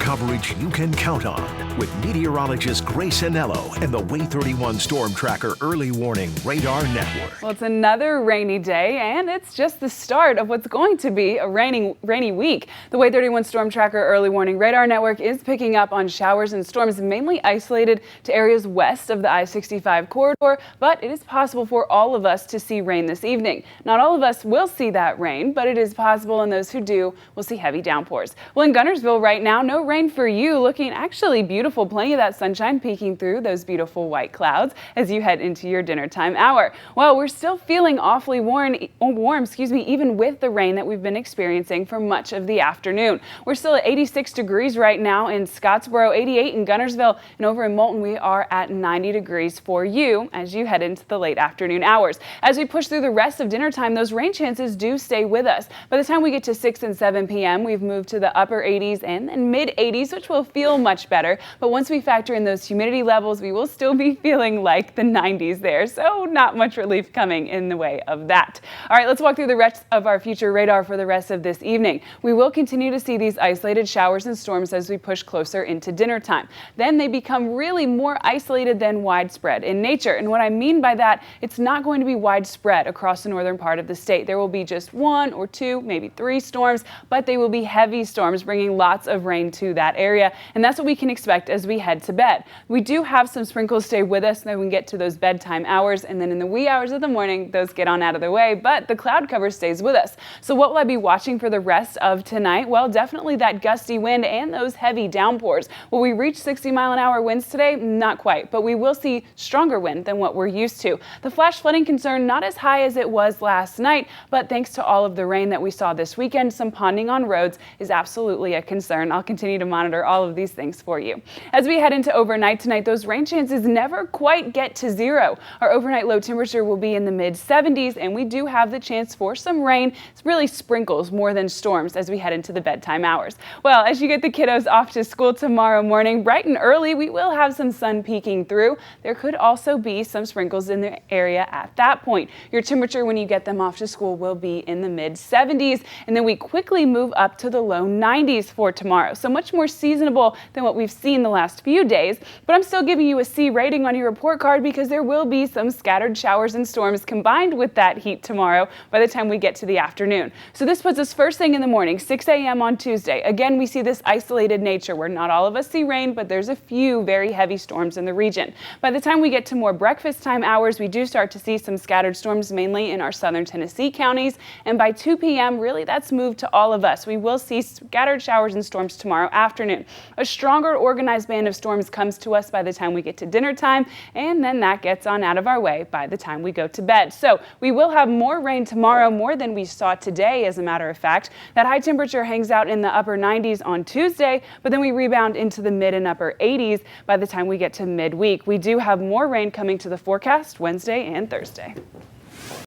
coverage you can count on with meteorologist Grace Anello and the Way 31 Storm Tracker Early Warning Radar Network. Well, it's another rainy day, and it's just the start of what's going to be a rainy week. The Way 31 Storm Tracker Early Warning Radar Network is picking up on showers and storms mainly isolated to areas west of the I-65 corridor, but it is possible for all of us to see rain this evening. Not all of us will see that rain, but it is possible, and those who do will see heavy downpours. Well, in Guntersville right now, no rain for you. Looking actually beautiful. Plenty of that sunshine peeking through those beautiful white clouds as you head into your dinner time hour. Well, we're still feeling awfully warm, even with the rain that we've been experiencing for much of the afternoon. We're still at 86 degrees right now in Scottsboro, 88 in Guntersville, and over in Moulton we are at 90 degrees for you as you head into the late afternoon hours. As we push through the rest of dinner time, those rain chances do stay with us. By the time we get to 6 and 7 p.m., we've moved to the upper 80s and mid 80s, which will feel much better. But once we factor in those humidity levels, we will still be feeling like the 90s there. So not much relief coming in the way of that. All right, let's walk through the rest of our future radar for the rest of this evening. We will continue to see these isolated showers and storms as we push closer into dinner time. Then they become really more isolated than widespread in nature. And what I mean by that, it's not going to be widespread across the northern part of the state. There will be just 1 or 2, maybe 3 storms, but they will be heavy storms bringing lots of rain to that area. And that's what we can expect as we head to bed. We do have some sprinkles stay with us, then we can get to those bedtime hours, and then in the wee hours of the morning, those get on out of the way, but the cloud cover stays with us. So what will I be watching for the rest of tonight? Well, definitely that gusty wind and those heavy downpours. Will we reach 60-mile-an-hour winds today? Not quite, but we will see stronger wind than what we're used to. The flash flooding concern not as high as it was last night, but thanks to all of the rain that we saw this weekend, some ponding on roads is absolutely a concern. I'll continue to monitor all of these things for you. As we head into overnight tonight, those rain chances never quite get to 0. Our overnight low temperature will be in the mid 70s, and we do have the chance for some rain. It's really sprinkles more than storms as we head into the bedtime hours. Well, as you get the kiddos off to school tomorrow morning, bright and early, we will have some sun peeking through. There could also be some sprinkles in the area at that point. Your temperature when you get them off to school will be in the mid 70s, and then we quickly move up to the low 90s for tomorrow. So much more seasonable than what we've seen the last few days, but I'm still giving you a C rating on your report card because there will be some scattered showers and storms combined with that heat tomorrow by the time we get to the afternoon. So this puts us first thing in the morning, 6 a.m. on Tuesday. Again, we see this isolated nature where not all of us see rain, but there's a few very heavy storms in the region. By the time we get to more breakfast time hours, we do start to see some scattered storms mainly in our southern Tennessee counties, and by 2 p.m. really that's moved to all of us. We will see scattered showers and storms tomorrow afternoon. A stronger organized band of storms comes to us by the time we get to dinner time, and then that gets on out of our way by the time we go to bed. So we will have more rain tomorrow, more than we saw today, as a matter of fact. That high temperature hangs out in the upper 90s on Tuesday, but then we rebound into the mid and upper 80s by the time we get to midweek. We do have more rain coming to the forecast Wednesday and Thursday.